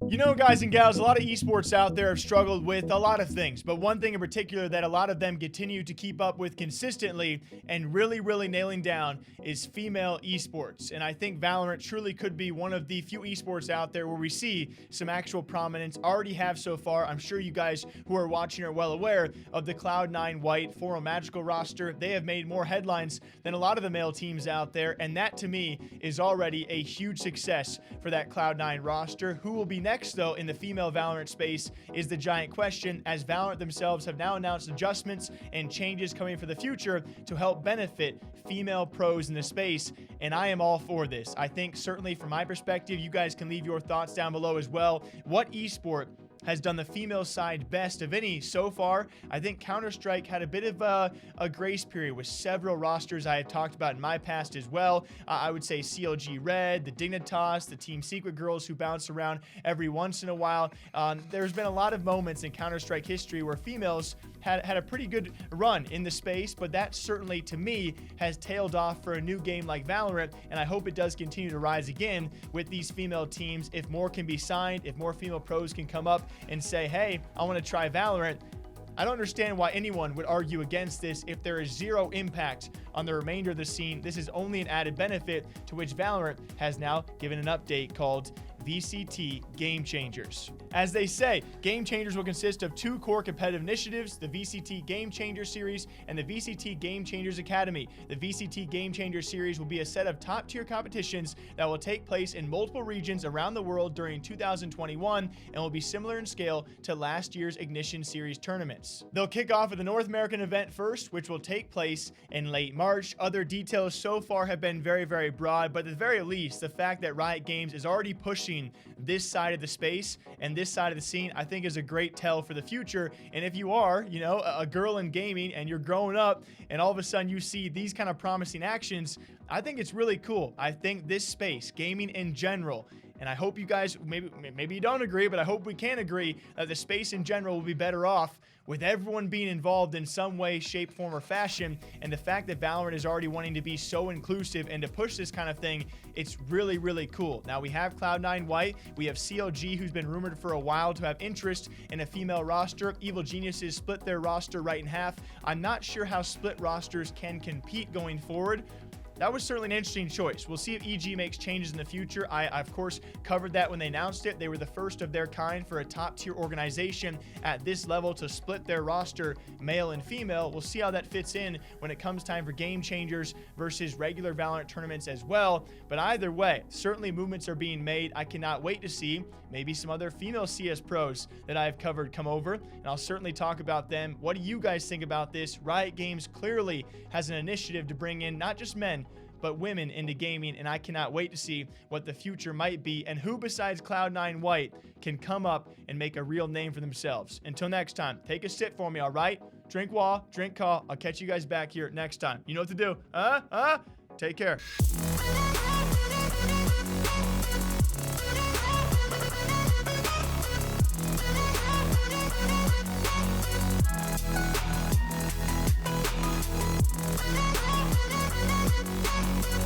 You know, guys and gals, a lot of esports out there have struggled with a lot of things, but one thing in particular that a lot of them continue to keep up with consistently and really nailing down is female esports. And I think Valorant truly could be one of the few esports out there where we see some actual prominence. Already have so far. I'm sure you guys who are watching are well aware of the Cloud9 White Forum Magical roster. They have made more headlines than a lot of the male teams out there, and that to me is already a huge success for that Cloud9 roster. Who will be next, though, in the female Valorant space is the giant question, as Valorant themselves have now announced adjustments and changes coming for the future to help benefit female pros in the space, and I am all for this. I think certainly from my perspective, you guys can leave your thoughts down below as well. What esport has done the female side best of any so far? I think Counter-Strike had a bit of a grace period with several rosters I had talked about in my past as well. I would say CLG Red, the Dignitas, the Team Secret girls who bounce around every once in a while. There's been a lot of moments in Counter-Strike history where females had a pretty good run in the space, but that certainly, to me, has tailed off for a new game like Valorant, and I hope it does continue to rise again with these female teams. If more can be signed, if more female pros can come up and say, hey, I want to try Valorant, I don't understand why anyone would argue against this. If there is zero impact on the remainder of the scene, this is only an added benefit, to which Valorant has now given an update called VCT Game Changers. As they say, Game Changers will consist of two core competitive initiatives, the VCT Game Changer Series and the VCT Game Changers Academy. The VCT Game Changer Series will be a set of top-tier competitions that will take place in multiple regions around the world during 2021 and will be similar in scale to last year's Ignition Series tournaments. They'll kick off with the North American event first, which will take place in late March. Other details so far have been very broad, but at the very least, the fact that Riot Games is already pushing this side of the space and this side of the scene, I think is a great tell for the future. And if you are, you know, a girl in gaming and you're growing up and all of a sudden you see these kind of promising actions, I think it's really cool. I think this space, gaming in general, and I hope you guys, maybe you don't agree, but I hope we can agree that the space in general will be better off with everyone being involved in some way, shape, form, or fashion. And the fact that Valorant is already wanting to be so inclusive and to push this kind of thing, it's really cool. Now we have Cloud9 White, we have CLG, who's been rumored for a while to have interest in a female roster. Evil Geniuses split their roster right in half. I'm not sure how split rosters can compete going forward. That was certainly an interesting choice. We'll see if EG makes changes in the future. I of course, covered that when they announced it. They were the first of their kind for a top-tier organization at this level to split their roster, male and female. We'll see how that fits in when it comes time for Game Changers versus regular Valorant tournaments as well. But either way, certainly movements are being made. I cannot wait to see maybe some other female CS pros that I've covered come over, and I'll certainly talk about them. What do you guys think about this? Riot Games clearly has an initiative to bring in not just men, but women into gaming, and I cannot wait to see what the future might be and who besides Cloud9 White can come up and make a real name for themselves. Until next time, take a sit for me, all right? Drink wall, drink call. I'll catch you guys back here next time. You know what to do. Take care.